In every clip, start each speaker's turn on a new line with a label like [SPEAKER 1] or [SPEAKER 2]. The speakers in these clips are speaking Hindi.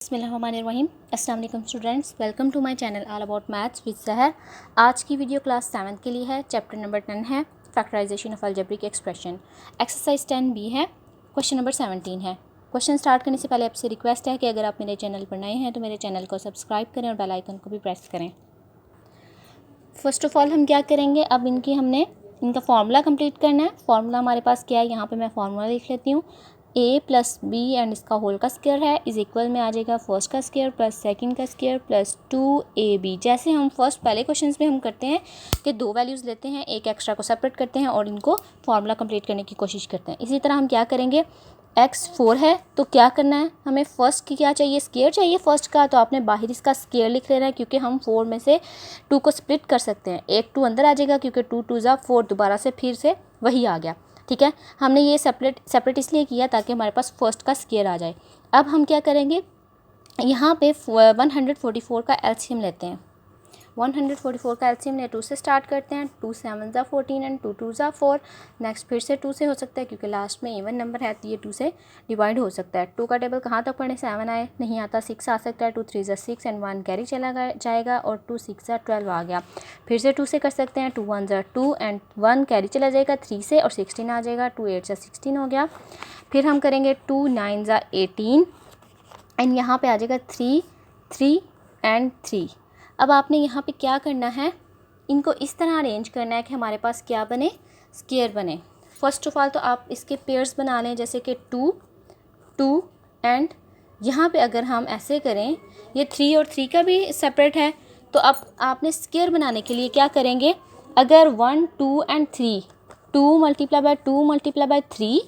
[SPEAKER 1] बिस्मिल्लाहिर्रहमानिर्रहीम। अस्सलाम वालेकुम students, welcome to my channel all about maths with Sahar. आज की वीडियो क्लास 7th के लिए है। चैप्टर नंबर 10 है factorisation of algebraic expression. Exercise 10B है, क्वेश्चन नंबर 17 है। क्वेश्चन स्टार्ट करने से पहले आपसे रिक्वेस्ट है कि अगर आप मेरे चैनल पर नए हैं तो मेरे चैनल को सब्सक्राइब करें और बेल आइकन को भी प्रेस करें। फर्स्ट ऑफ ऑल हम क्या करेंगे, अब इनका फार्मूला कंप्लीट करना है। फार्मूला हमारे पास क्या है, यहाँ पे मैं फार्मूला लिख लेती हूँ। a प्लस बी एंड इसका होल का स्क्वायर है इज इक्वल में आ जाएगा फर्स्ट का स्क्वायर प्लस सेकंड का स्क्वायर प्लस 2ab। जैसे हम पहले क्वेश्चंस में हम करते हैं कि दो वैल्यूज़ लेते हैं, एक एक्स्ट्रा को सेपरेट करते हैं और इनको फार्मूला कंप्लीट करने की कोशिश करते हैं। इसी तरह हम क्या करेंगे, x 4 है तो क्या करना है, हमें फर्स्ट की क्या चाहिए, स्क्वायर चाहिए फर्स्ट का। तो आपने बाहर इसका स्क्वायर लिख लेना है क्योंकि हम 4 में से 2 को स्प्लिट कर सकते हैं। एक 2 अंदर आ जाएगा क्योंकि 2 2 ज़ा 4, दोबारा से फिर से वही आ गया। ठीक है, हमने ये सेपरेट इसलिए किया ताकि हमारे पास फर्स्ट का स्क्वायर आ जाए। अब हम क्या करेंगे, यहाँ पे 144 का एलसीएम लेते हैं। 144 का एलसीएम ले 2 से स्टार्ट करते हैं। 2 7 ज़ा 14 एंड 2 2 ज़ा 4। नेक्स्ट फिर से 2 से हो सकता है क्योंकि लास्ट में इवन नंबर है तो ये 2 से डिवाइड हो सकता है। 2 का टेबल कहाँ तक पढ़े, 7 आए नहीं आता, 6 आ सकता है। 2 3 ज़ा 6 एंड 1 कैरी चला जाएगा और 2 6 ज़ा 12 आ गया। फिर से 2 से कर सकते हैं। 2 1 ज़ा 2 एंड 1 कैरी चला जाएगा 3 से और 16 आ जाएगा। 2 8 ज़ा 16 हो गया। फिर हम करेंगे 2 9 ज़ा 18 एंड यहाँ पे आ जाएगा 3 3 एंड 3। अब आपने यहाँ पे क्या करना है, इनको इस तरह अरेंज करना है कि हमारे पास क्या बने, स्क्वायर बने। फर्स्ट ऑफ ऑल तो आप इसके पेयर्स बना लें, जैसे कि 2 2 एंड यहाँ पे अगर हम ऐसे करें, ये 3 और 3 का भी सेपरेट है। तो अब आपने स्क्वायर बनाने के लिए क्या करेंगे, अगर 1 2 and 3, 2 multiply by 2 multiply by 3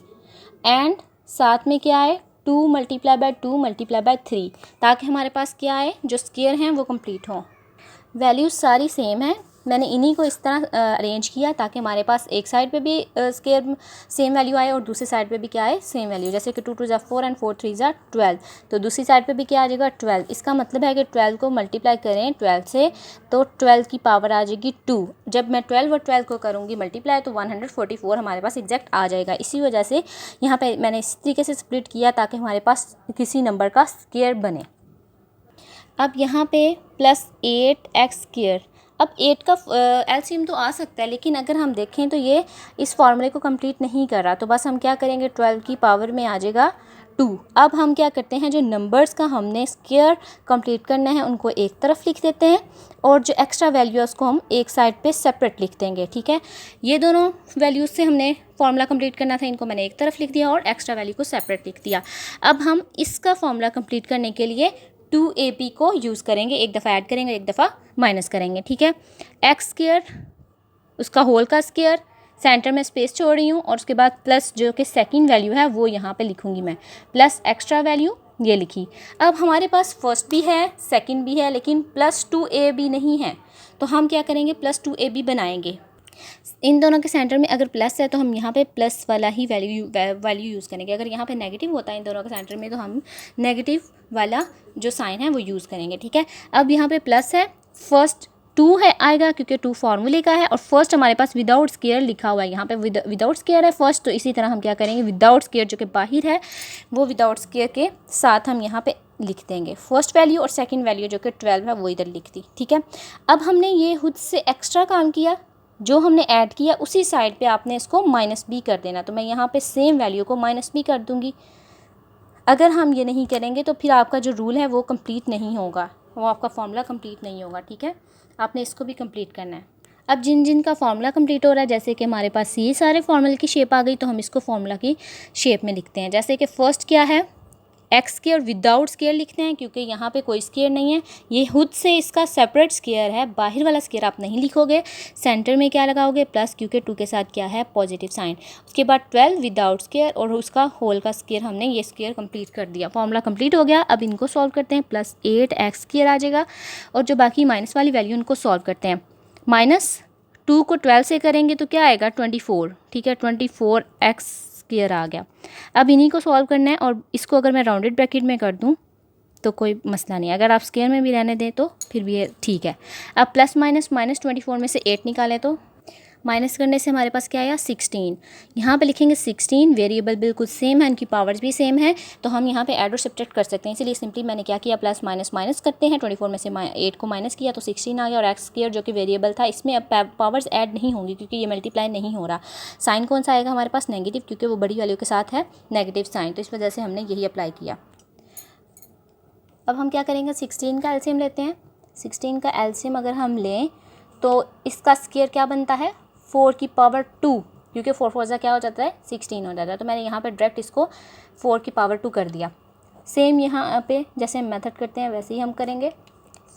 [SPEAKER 1] and साथ में क्या है 2 मल्टीप्लाई बाय 2 मल्टीप्लाई बाय 3, ताकि हमारे पास क्या है, जो स्क्वायर हैं वो कंप्लीट हों। वैल्यूज़ सारी सेम है, मैंने इन्हीं को इस तरह अरेंज किया ताकि हमारे पास एक साइड पे भी स्क्वायर सेम वैल्यू आए और दूसरी साइड पे भी क्या आए, सेम वैल्यू। जैसे कि 2 2 ज़ा 4 एंड 4 3 ज़ा 12, तो दूसरी साइड पे भी क्या आ जाएगा, 12। इसका मतलब है कि 12 को मल्टीप्लाई करें 12 से तो 12 की पावर आ जाएगी 2। जब मैं 12 और 12 को करूँगी मल्टीप्लाई तो 144 हमारे पास एग्जैक्ट आ जाएगा। इसी वजह से यहाँ पर मैंने इस तरीके से स्प्लिट किया ताकि हमारे पास किसी नंबर का स्क्वायर बने। अब यहाँ पे प्लस 8x स्क्वायर, अब 8 का एलसीएम तो आ सकता है, लेकिन अगर हम देखें तो ये इस फार्मूले को कंप्लीट नहीं कर रहा। तो बस हम क्या करेंगे, 12 की पावर में आ जाएगा 2। अब हम क्या करते हैं, जो नंबर्स का हमने स्क्वायर कंप्लीट करना है उनको एक तरफ लिख देते हैं और जो एक्स्ट्रा वैल्यू है उसको हम एक साइड पे सेपरेट लिख देंगे। ठीक है, ये दोनों वैल्यूज़ से हमने फार्मूला कंप्लीट करना था, इनको मैंने एक तरफ लिख दिया और एक्स्ट्रा वैल्यू को सेपरेट लिख दिया। अब हम इसका फार्मूला कंप्लीट करने के लिए 2ab को यूज़ करेंगे, एक दफ़ा ऐड करेंगे एक दफ़ा माइनस करेंगे। ठीक है, एक्स स्क्वायर उसका होल का स्क्वायर, सेंटर में स्पेस छोड़ रही हूँ और उसके बाद प्लस जो कि सेकंड वैल्यू है वो यहाँ पे लिखूँगी मैं, प्लस एक्स्ट्रा वैल्यू ये लिखी। अब हमारे पास फर्स्ट भी है सेकंड भी है लेकिन प्लस 2ab नहीं है, तो हम क्या करेंगे, प्लस 2ab बनाएंगे। इन दोनों के सेंटर में अगर प्लस है तो हम यहाँ पे प्लस वाला ही वैल्यू यूज़ करेंगे। अगर यहाँ पे नेगेटिव होता है इन दोनों के सेंटर में तो हम नेगेटिव वाला जो साइन है वो यूज़ करेंगे। ठीक है, अब यहाँ पे प्लस है, फर्स्ट 2 है आएगा क्योंकि 2 फार्मूले का है और फर्स्ट हमारे पास विदाउट स्क्वायर लिखा हुआ है, यहाँ पे विदाउट स्क्वायर है फर्स्ट। तो इसी तरह हम क्या करेंगे, विदाउट स्क्वायर जो कि बाहर है वो विदाउट स्क्वायर के साथ हम यहाँ पे लिख देंगे। फर्स्ट वैल्यू और सेकंड वैल्यू जो कि 12 है वो इधर लिख दी। ठीक है, अब हमने ये खुद से एक्स्ट्रा काम किया, जो हमने ऐड किया उसी साइड पे आपने इसको माइनस भी कर देना। तो मैं यहाँ पे सेम वैल्यू को माइनस भी कर दूँगी। अगर हम ये नहीं करेंगे तो फिर आपका जो रूल है वो कंप्लीट नहीं होगा, वो आपका फार्मूला कंप्लीट नहीं होगा। ठीक है, आपने इसको भी कंप्लीट करना है। अब जिन का फार्मूला कंप्लीट हो रहा है, जैसे कि हमारे पास ये सारे फार्मूले की शेप आ गई तो हम इसको फार्मूला की शेप में लिखते हैं। जैसे कि फर्स्ट क्या है, एक्स स्क्वायर विदाउट स्क्वायर लिखते हैं क्योंकि यहाँ पे कोई स्क्वायर नहीं है, ये खुद से इसका सेपरेट स्क्वायर है, बाहर वाला स्क्वायर आप नहीं लिखोगे। सेंटर में क्या लगाओगे, प्लस, क्योंकि 2 के साथ क्या है, पॉजिटिव साइन। उसके बाद 12 विदाउट स्क्वायर और उसका होल का स्क्वायर, हमने ये स्क्वायर कंप्लीट कर दिया, फार्मूला कंप्लीट हो गया। अब इनको सॉल्व करते हैं, प्लस 8x स्क्वायर आ जाएगा और जो बाकी माइनस वाली वैल्यू उनको सॉल्व करते हैं। माइनस 2 को 12 से करेंगे तो क्या आएगा, 24। ठीक है, 24x स्क्वायर आ गया। अब इन्हीं को सॉल्व करना है और इसको अगर मैं राउंडेड ब्रैकेट में कर दूं तो कोई मसला नहीं, अगर आप स्क्वायर में भी रहने दें तो फिर भी ये ठीक है। अब प्लस माइनस 24 में से 8 निकालें तो माइनस करने से हमारे पास क्या आया 16। यहाँ पे लिखेंगे 16, वेरिएबल बिल्कुल सेम है, इनकी पावर्स भी सेम है, तो हम यहाँ पे ऐड और सब्ट्रैक्ट कर सकते हैं। इसलिए सिंपली मैंने क्या किया, प्लस माइनस माइनस करते हैं। 24 में से 8 को माइनस किया तो 16 आ गया, और एक्स स्क्वायर जो कि वेरिएबल था इसमें अब पावर्स ऐड नहीं होंगी क्योंकि ये मल्टीप्लाई नहीं हो रहा। साइन कौन सा आएगा हमारे पास, नेगेटिव, क्योंकि वो बड़ी वैल्यू के साथ है नेगेटिव साइन, तो इस वजह से हमने यही अप्लाई किया। अब हम क्या करेंगे, 16 का एलसीएम लेते हैं। 16 का एलसीएम अगर हम लें तो इसका स्क्वायर क्या बनता है 4 की पावर 2, क्योंकि 4 4 क्या हो जाता है 16 हो जाता है। तो मैंने यहाँ पे डायरेक्ट इसको 4 की पावर 2 कर दिया। सेम यहाँ पे जैसे हम मेथड करते हैं वैसे ही हम करेंगे।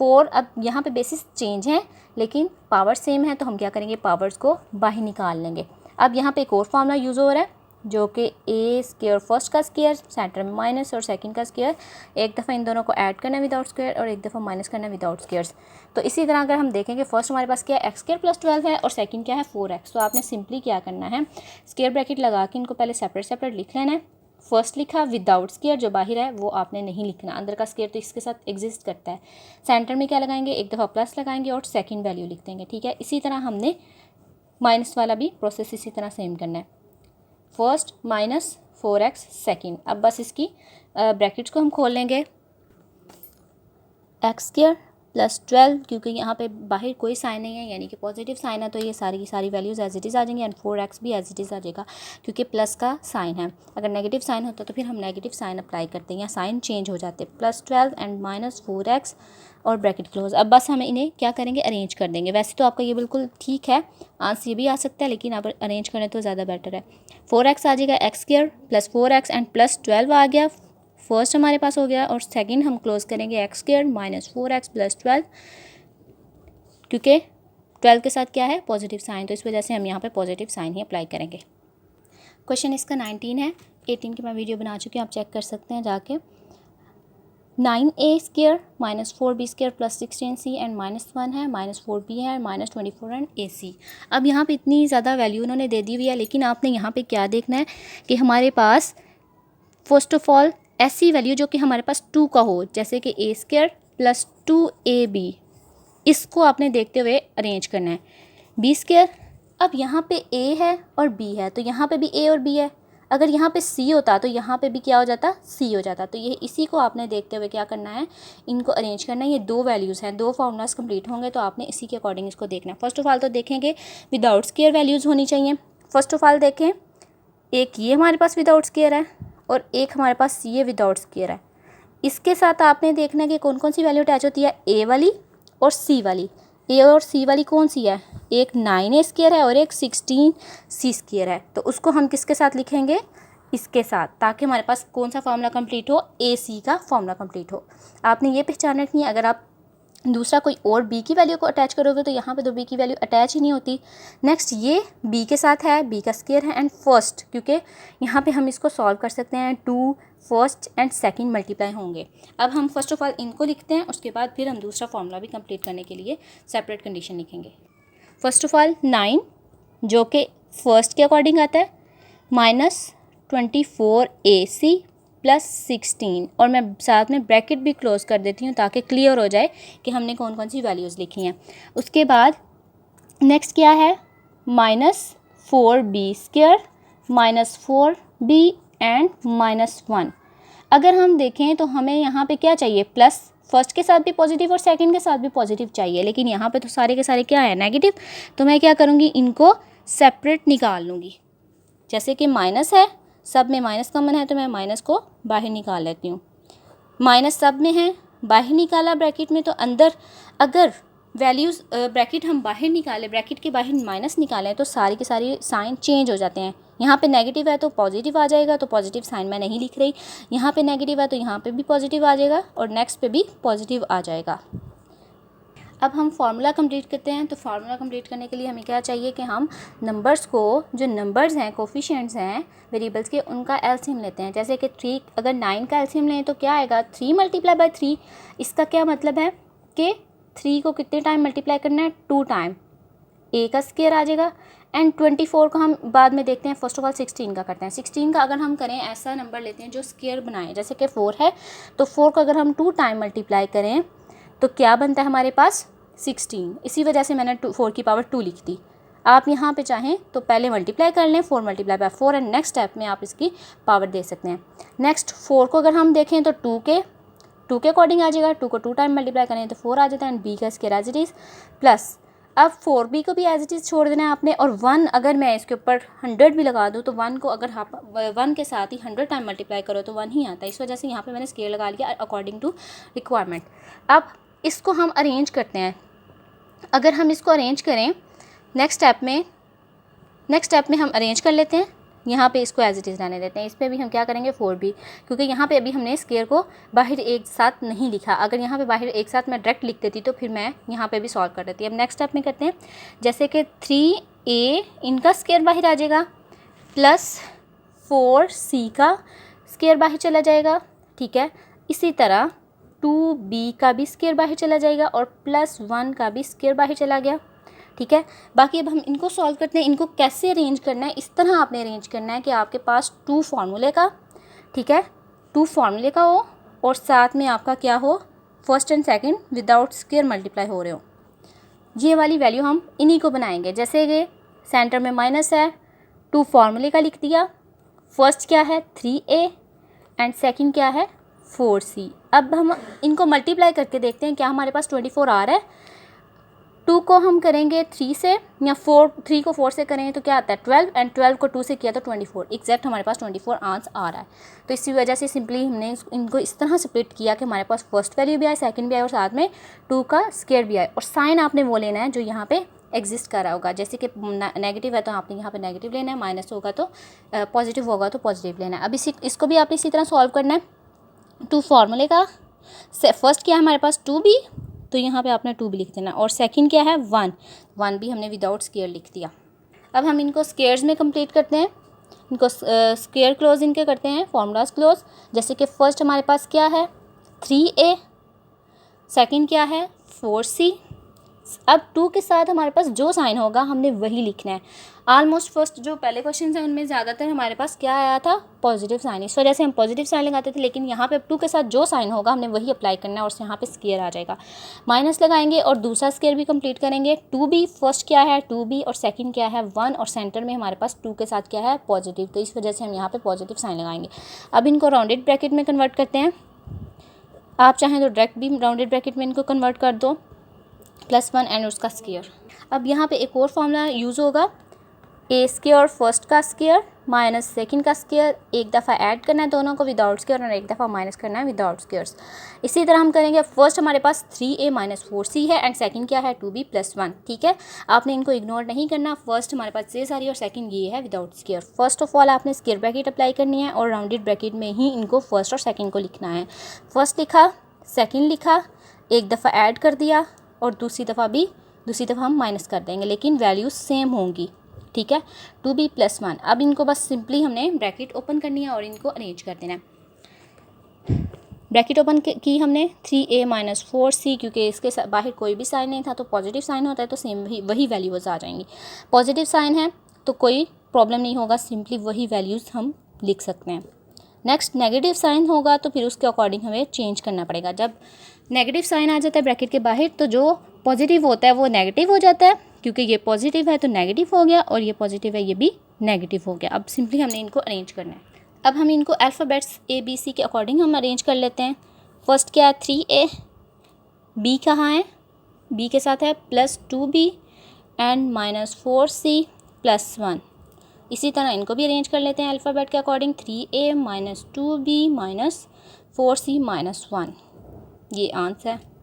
[SPEAKER 1] 4 अब यहाँ पे बेसिस चेंज है लेकिन पावर सेम है, तो हम क्या करेंगे, पावर्स को बाहर निकाल लेंगे। अब यहाँ पे एक और फार्मूला यूज़ हो रहा है जो कि ए स्क्वायर फर्स्ट का स्क्वायर, सेंटर में माइनस, और सेकंड का स्क्वायर। एक दफ़ा इन दोनों को ऐड करना है विदाउट स्क्वायर और एक दफ़ा माइनस करना है विदाउट स्क्वायर्स। तो इसी तरह अगर हम देखेंगे, फर्स्ट हमारे पास क्या है एक्स स्क्वायर प्लस 12 है और सेकंड क्या है 4x। तो आपने सिंपली क्या करना है, स्क्वायर ब्रैकेट लगा के इनको पहले सेपरेट सेपरेट लिख लेना है। फर्स्ट लिखा विदाउट स्क्वायर, जो बाहर है वो आपने नहीं लिखना, अंदर का स्क्वायर तो इसके साथ एग्जिस्ट करता है। सेंटर में क्या लगाएंगे, एक दफ़ा प्लस लगाएंगे और सेकंड वैल्यू लिख देंगे, ठीक है। इसी तरह हमने माइनस वाला भी प्रोसेस इसी तरह सेम करना है, फर्स्ट माइनस 4x सेकेंड। अब बस इसकी ब्रैकेट्स को हम खोल लेंगे, एक्स स्क्वायर प्लस 12, क्योंकि यहाँ पे बाहर कोई साइन नहीं है यानी कि पॉजिटिव साइन है, तो ये सारी की सारी वैल्यूज़ एज इट इज़ आ जाएंगी, एंड 4x भी एज इट इज़ आ जाएगा क्योंकि प्लस का साइन है। अगर नेगेटिव साइन होता तो फिर हम नेगेटिव साइन अप्लाई करते हैं या साइन चेंज हो जाते, प्लस 12 एंड माइनस 4x और ब्रैकेट क्लोज। अब बस हमें इन्हें क्या करेंगे, अरेंज कर देंगे। वैसे तो आपका ये बिल्कुल ठीक है, आंसर ये भी आ सकता है, लेकिन आप अरेंज करें तो ज़्यादा बेटर है। 4x आ जाएगा x square plus 4x and plus 12 आ गया, फर्स्ट हमारे पास हो गया, और सेकंड हम क्लोज करेंगे x square minus 4x plus 12, क्योंकि 12 के साथ क्या है पॉजिटिव साइन, तो इस वजह से हम यहाँ पे पॉजिटिव साइन ही अप्लाई करेंगे। क्वेश्चन इसका 19 है, 18 की मैं वीडियो बना चुकी हूँ, आप चेक कर सकते हैं जाके। 9a square minus 4b square plus 16c and -1 है, -4b है, -24 एंड ac। अब यहाँ पे इतनी ज़्यादा वैल्यू उन्होंने दे दी हुई है, लेकिन आपने यहाँ पे क्या देखना है कि हमारे पास फर्स्ट ऑफ ऑल ऐसी वैल्यू जो कि हमारे पास 2 का हो, जैसे कि a स्क्वायर प्लस 2ab, इसको आपने देखते हुए अरेंज करना है। b स्क्वायर, अब यहाँ पे a है और b है, तो यहाँ पे भी a और b है। अगर यहाँ पे c होता तो यहाँ पे भी क्या हो जाता, c हो जाता। तो ये इसी को आपने देखते हुए क्या करना है, इनको अरेंज करना है। ये दो वैल्यूज़ हैं, दो फार्मूलाज कंप्लीट होंगे, तो आपने इसी के अकॉर्डिंग इसको देखना है। फर्स्ट ऑफ ऑल तो देखेंगे विदाउट स्क्वायर वैल्यूज़ होनी चाहिए। फर्स्ट ऑफ ऑल देखें, एक ये हमारे पास विदाउट स्क्वायर है और एक हमारे पास ये विदाउट स्क्वायर है। इसके साथ आपने देखना है कि कौन कौन सी वैल्यू अटैच होती है, ए वाली और सी वाली। ए और सी वाली कौन सी है, एक 9a स्क्वायर है और एक 16c स्क्वायर है, तो उसको हम किसके साथ लिखेंगे, इसके साथ, ताकि हमारे पास कौन सा फार्मूला कंप्लीट हो, ए सी का फार्मूला कंप्लीट हो। आपने ये पहचान रखनी है, अगर आप दूसरा कोई और बी की वैल्यू को अटैच करोगे तो यहाँ पे तो बी की वैल्यू अटैच ही नहीं होती। नेक्स्ट ये बी के साथ है, बी का स्क्वायर है, एंड फर्स्ट, क्योंकि यहाँ पे हम इसको सॉल्व कर सकते हैं, 2 फर्स्ट एंड सेकंड मल्टीप्लाई होंगे। अब हम फर्स्ट ऑफ ऑल इनको लिखते हैं, उसके बाद फिर हम दूसरा फार्मूला भी कंप्लीट करने के लिए सेपरेट कंडीशन लिखेंगे। फर्स्ट ऑफ ऑल 9 जो कि फर्स्ट के अकॉर्डिंग आता है, -24ac प्लस 16, और मैं साथ में ब्रैकेट भी क्लोज कर देती हूँ ताकि क्लियर हो जाए कि हमने कौन कौन सी वैल्यूज़ लिखी हैं। उसके बाद नेक्स्ट क्या है, -4b स्क्वायर -4b एंड -1। अगर हम देखें तो हमें यहाँ पे क्या चाहिए, प्लस फर्स्ट के साथ भी पॉजिटिव और सेकंड के साथ भी पॉजिटिव चाहिए, लेकिन यहाँ पे तो सारे के सारे क्या है नेगेटिव। तो मैं क्या करूँगी, इनको सेपरेट निकाल लूँगी। जैसे कि माइनस है, सब में माइनस कॉमन है, तो मैं माइनस को बाहर निकाल लेती हूँ। माइनस सब में है, बाहर निकाला ब्रैकेट में, तो अंदर अगर वैल्यूज़ ब्रैकेट हम बाहर निकालें, ब्रैकेट के बाहर माइनस निकालें, तो सारी के सारी साइन चेंज हो जाते हैं। यहाँ पे नेगेटिव है तो पॉजिटिव आ जाएगा, तो पॉजिटिव साइन मैं नहीं लिख रही। यहाँ पे नेगेटिव है तो यहाँ पे भी पॉजिटिव आ जाएगा और नेक्स्ट पे भी पॉजिटिव आ जाएगा। अब हम फार्मूला कंप्लीट करते हैं। तो फार्मूला कंप्लीट करने के लिए हमें क्या चाहिए कि हम नंबर्स को, जो नंबर्स हैं कोफिशिएंट्स हैं वेरिएबल्स के, उनका एलसीएम लेते हैं। जैसे कि 3, अगर 9 का एलसीएम लें तो क्या आएगा, 3 × 3। इसका क्या मतलब है कि 3 को कितने टाइम मल्टीप्लाई करना है, 2 टाइम। ए का स्क्वायर आ जाएगा, एंड 24 को हम बाद में देखते हैं। फर्स्ट ऑफ ऑल 16 का करते हैं। 16 का अगर हम करें, ऐसा नंबर लेते हैं जो स्क्वायर बनाए, जैसे कि 4 है, तो 4 को अगर हम 2 टाइम मल्टीप्लाई करें तो क्या बनता है हमारे पास 16। इसी वजह से मैंने 4 की पावर 2 लिख दी। आप यहाँ पे चाहें तो पहले मल्टीप्लाई कर लें, 4 multiply by 4 and next step में आप इसकी पावर दे सकते हैं। नेक्स्ट 4 को अगर हम देखें तो 2 के अकॉर्डिंग आ जाएगा, 2 को 2 टाइम मल्टीप्लाई करें तो 4 आ जाता है एंड बी का square as it is plus अब 4b को भी एज इट इज़ छोड़ देना है आपने, और 1 अगर मैं इसके ऊपर 100 भी लगा दूँ तो 1 को अगर आप 1 के साथ ही 100 टाइम मल्टीप्लाई करो तो 1 ही आता है। इस वजह से यहाँ पे मैंने स्केयर लगा लिया अकॉर्डिंग टू रिक्वायरमेंट। अब इसको हम अरेंज करते हैं। अगर हम इसको अरेंज करें नेक्स्ट स्टेप में हम अरेंज कर लेते हैं। यहाँ पे इसको एज इट इज़ रहने देते हैं। इस पर भी हम क्या करेंगे 4b, क्योंकि यहाँ पे अभी हमने स्केयर को बाहर एक साथ नहीं लिखा। अगर यहाँ पे बाहर एक साथ मैं डायरेक्ट लिख देती तो फिर मैं यहाँ पे भी सॉल्व कर देती। अब नेक्स्ट स्टेप में करते हैं, जैसे कि 3a इनका स्केयर बाहर आ जाएगा प्लस 4c का स्केयर बाहर चला जाएगा, ठीक है। इसी तरह 2b का भी स्केयर बाहर चला जाएगा और प्लस 1 का भी स्केयर बाहर चला गया, ठीक है। बाकी अब हम इनको सॉल्व करते हैं। इनको कैसे अरेंज करना है, इस तरह आपने अरेंज करना है कि आपके पास 2 फार्मूले का, ठीक है, 2 फार्मूले का हो और साथ में आपका क्या हो, first and second without square multiply हो रहे हो। ये वाली वैल्यू हम इन्हीं को बनाएंगे। जैसे कि सेंटर में माइनस है, 2 फार्मूले का लिख दिया, फर्स्ट क्या है 3a एंड सेकंड क्या है 4c। अब हम इनको मल्टीप्लाई करके देखते हैं क्या हमारे पास 24 आ रहा है। 2 को हम करेंगे 3 से, या 3 को 4 से करें तो क्या आता है 12 एंड 12 को 2 से किया तो 24। एग्जैक्ट हमारे पास 24 आंसर आ रहा है। तो इसी वजह से सिंपली हमने इनको इस तरह स्प्लिट किया कि हमारे पास फर्स्ट वैल्यू भी आए, सेकंड भी आए और साथ में 2 का स्क्वायर भी आए। और साइन आपने वो लेना है जो यहाँ पे एग्जिस्ट कर रहा होगा। जैसे कि नेगेटिव है तो आपने यहाँ पे नेगेटिव लेना है, माइनस होगा तो पॉजिटिव होगा तो पॉजिटिव लेना है। अब इसको भी आपने इसी तरह सॉल्व करना है। 2 फार्मूले का फर्स्ट क्या है हमारे पास 2b, तो यहाँ पे आपने 2 भी लिख देना, और सेकंड क्या है 1 भी हमने विदाउट स्क्वायर लिख दिया। अब हम इनको स्क्वायर्स में कंप्लीट करते हैं। इनको स्क्वायर क्लोज इनके करते हैं, फार्मूलाज क्लोज। जैसे कि फर्स्ट हमारे पास क्या है 3a, सेकंड क्या है 4c। अब 2 के साथ हमारे पास जो साइन होगा हमने वही लिखना है। ऑलमोस्ट फर्स्ट जो पहले क्वेश्चन हैं उनमें ज़्यादातर हमारे पास क्या आया था पॉजिटिव साइन, इस वजह से हम पॉजिटिव साइन लगाते थे। लेकिन यहाँ पे 2 के साथ जो साइन होगा हमने वही अप्लाई करना है और यहाँ पे स्क्वायर आ जाएगा। माइनस लगाएंगे और दूसरा स्क्वायर भी कंप्लीट करेंगे। 2b फर्स्ट क्या है 2b और सेकंड क्या है 1 और सेंटर में हमारे पास 2 के साथ क्या है पॉजिटिव, तो इस वजह से हम यहाँ पर पॉजिटिव साइन लगाएंगे। अब इनको राउंडेड ब्रैकेट में कन्वर्ट करते हैं। आप चाहें तो डायरेक्ट भी राउंडेड ब्रैकेट में इनको कन्वर्ट कर दो, +1 एंड उसका स्क्वायर। अब यहाँ पे एक और फॉर्मूला यूज़ होगा, ए स्क्वायर फर्स्ट का स्क्वायर माइनस सेकंड का स्क्वायर। एक दफ़ा ऐड करना है दोनों को विदाउट स्क्वायर और एक दफ़ा माइनस करना है विदाउट स्क्वायर्स। इसी तरह हम करेंगे। फर्स्ट हमारे पास 3a - 4c है एंड सेकंड क्या है 2b + 1, ठीक है। आपने इनको इग्नोर नहीं करना। फर्स्ट हमारे पास ये सारी और सेकंड ये है without square. First of all आपने स्क्वायर ब्रैकेट अप्लाई करनी है और राउंडेड ब्रैकेट में ही इनको फर्स्ट और सेकेंड को लिखना है। फर्स्ट लिखा, सेकेंड लिखा, एक दफ़ा ऐड कर दिया और दूसरी दफ़ा हम माइनस कर देंगे, लेकिन वैल्यूज सेम होंगी, ठीक है। 2b + 1। अब इनको बस सिंपली हमने ब्रैकेट ओपन करनी है और इनको अरेंज कर देना है। ब्रैकेट ओपन की हमने 3a - 4c, क्योंकि इसके बाहर कोई भी साइन नहीं था तो पॉजिटिव साइन होता है तो सेम वही वैल्यूज़ आ जाएंगी। पॉजिटिव साइन है तो कोई प्रॉब्लम नहीं होगा, सिंपली वही वैल्यूज़ हम लिख सकते हैं। नेक्स्ट नेगेटिव साइन होगा तो फिर उसके अकॉर्डिंग हमें चेंज करना पड़ेगा। जब नेगेटिव साइन आ जाता है ब्रैकेट के बाहर तो जो पॉजिटिव होता है वो नेगेटिव हो जाता है, क्योंकि ये पॉजिटिव है तो नेगेटिव हो गया और ये पॉजिटिव है ये भी नेगेटिव हो गया। अब सिंपली हमने इनको अरेंज करना है। अब हम इनको अल्फ़ाबेट्स ABC के अकॉर्डिंग हम अरेंज कर लेते हैं। फर्स्ट क्या है 3a, b कहाँ है, b के साथ है +2b एंड -4c + 1। इसी तरह इनको भी अरेंज कर लेते हैं अल्फ़ाबेट के अकॉर्डिंग। 3a - 2b - 4c - 1, ये आंसर है।